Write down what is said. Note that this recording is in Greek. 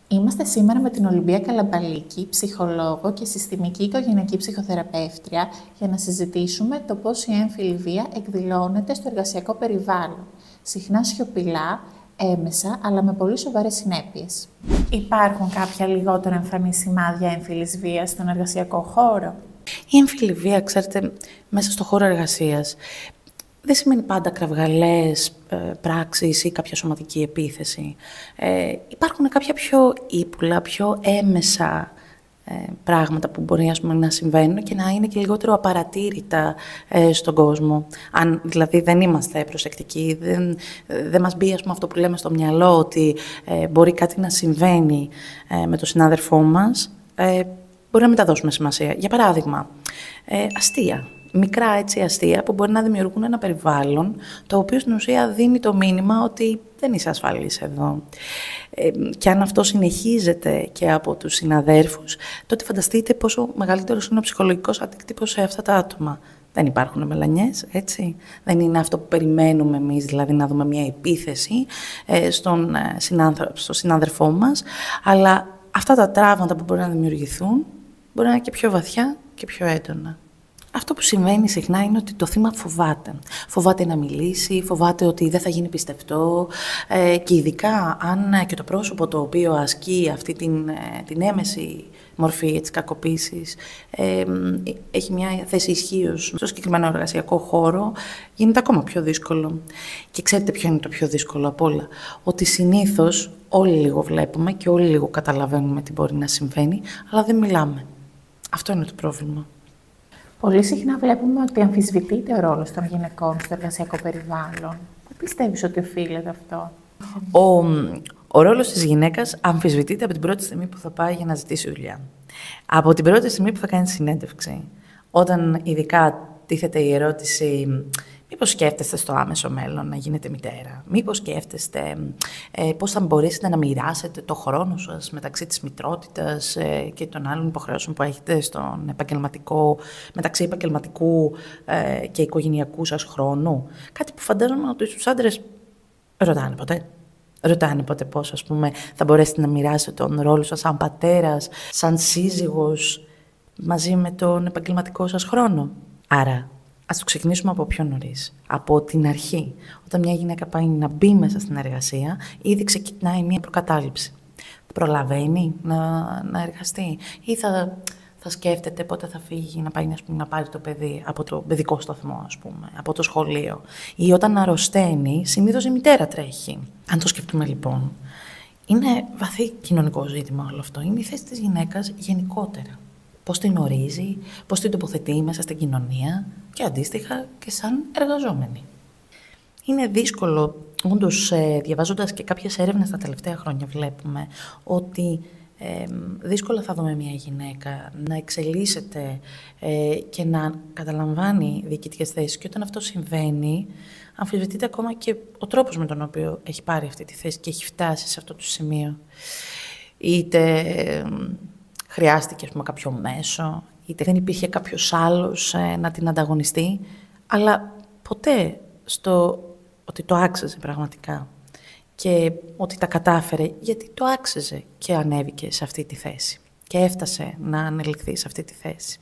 Είμαστε σήμερα με την Ολυμπία Καλαμπαλίκη, ψυχολόγο και συστημική οικογενειακή ψυχοθεραπεύτρια, για να συζητήσουμε το πώς η έμφυλη βία εκδηλώνεται στο εργασιακό περιβάλλον. Συχνά σιωπηλά, έμεσα, αλλά με πολύ σοβαρές συνέπειες. Υπάρχουν κάποια λιγότερο εμφανή σημάδια έμφυλης βίας στον εργασιακό χώρο? Η έμφυλη βία, ξέρετε, μέσα στο χώρο εργασίας δεν σημαίνει πάντα κραυγαλαίες πράξεις ή κάποια σωματική επίθεση. Υπάρχουν κάποια πιο ύπουλα, πιο έμεσα πράγματα που μπορεί να συμβαίνουν και να είναι και λιγότερο απαρατήρητα στον κόσμο. Αν δηλαδή δεν είμαστε προσεκτικοί, δεν μας μπει αυτό που λέμε στο μυαλό ότι μπορεί κάτι να συμβαίνει με τον συνάδελφό μας, μπορεί να μην τα δώσουμε σημασία. Για παράδειγμα, αστεία. Μικρά έτσι αστεία που μπορεί να δημιουργούν ένα περιβάλλον το οποίο στην ουσία δίνει το μήνυμα ότι δεν είσαι ασφαλής εδώ. Και αν αυτό συνεχίζεται και από τους συναδέρφους, τότε φανταστείτε πόσο μεγαλύτερος είναι ο ψυχολογικός αντίκτυπος σε αυτά τα άτομα. Δεν υπάρχουν μελανιές, έτσι. Δεν είναι αυτό που περιμένουμε εμείς, δηλαδή να δούμε μια επίθεση στον συνάδελφό μας, αλλά αυτά τα τραύματα που μπορεί να δημιουργηθούν μπορεί να είναι και πιο βαθιά και πιο έντονα. Αυτό που συμβαίνει συχνά είναι ότι το θύμα φοβάται. Φοβάται να μιλήσει, φοβάται ότι δεν θα γίνει πιστευτό και ειδικά αν και το πρόσωπο το οποίο ασκεί αυτή την έμεση μορφή της κακοποίησης έχει μια θέση ισχύως στο συγκεκριμένο εργασιακό χώρο, γίνεται ακόμα πιο δύσκολο. Και ξέρετε ποιο είναι το πιο δύσκολο απ' όλα? Ότι συνήθως όλοι λίγο βλέπουμε και όλοι λίγο καταλαβαίνουμε τι μπορεί να συμβαίνει, αλλά δεν μιλάμε. Αυτό είναι το πρόβλημα. Πολύ συχνά βλέπουμε ότι αμφισβητείται ο ρόλος των γυναικών στο εργασιακό περιβάλλον. Πού πιστεύεις ότι οφείλεται αυτό? Ο ρόλος της γυναίκας αμφισβητείται από την πρώτη στιγμή που θα πάει για να ζητήσει δουλειά. Από την πρώτη στιγμή που θα κάνει συνέντευξη. Όταν ειδικά τίθεται η ερώτηση, μήπως σκέφτεστε στο άμεσο μέλλον να γίνετε μητέρα? Μήπως σκέφτεστε πώς θα μπορέσετε να μοιράσετε το χρόνο σας μεταξύ της μητρότητας και των άλλων υποχρεώσεων που έχετε μεταξύ επαγγελματικού και οικογενειακού σας χρόνου? Κάτι που φαντάζομαι ότι στους άντρες ρωτάνε ποτέ. Ρωτάνε ποτέ πώς, ας πούμε, θα μπορέσετε να μοιράσετε τον ρόλο σας σαν πατέρας, σαν σύζυγος, μαζί με τον επαγγελματικό σας χρόνο? Άρα, ας το ξεκινήσουμε από πιο νωρίς. Από την αρχή. Όταν μια γυναίκα πάει να μπει μέσα στην εργασία, ήδη ξεκινάει μια προκατάληψη. Προλαβαίνει να εργαστεί ή θα σκέφτεται πότε θα φύγει να πάει, να πάρει το παιδί από το παιδικό σταθμό, ας πούμε, από το σχολείο. Ή όταν αρρωσταίνει, συνήθως η μητέρα τρέχει. Αν το σκεφτούμε λοιπόν, είναι βαθύ κοινωνικό ζήτημα όλο αυτό. Είναι η θέση της γυναίκας γενικότερα. Πώς την ορίζει, πώς την τοποθετεί μέσα στην κοινωνία και αντίστοιχα και σαν εργαζόμενη. Είναι δύσκολο, όντως, διαβάζοντας και κάποιες έρευνες τα τελευταία χρόνια βλέπουμε ότι δύσκολα θα δούμε μια γυναίκα να εξελίσσεται και να καταλαμβάνει διοικητικές θέσεις, και όταν αυτό συμβαίνει αμφισβητείται ακόμα και ο τρόπος με τον οποίο έχει πάρει αυτή τη θέση και έχει φτάσει σε αυτό το σημείο. Είτε χρειάστηκε, ας πούμε, κάποιο μέσο, είτε δεν υπήρχε κάποιος άλλος να την ανταγωνιστεί, αλλά ποτέ στο ότι το άξιζε πραγματικά και ότι τα κατάφερε γιατί το άξιζε και ανέβηκε σε αυτή τη θέση και έφτασε να ανελιχθεί σε αυτή τη θέση.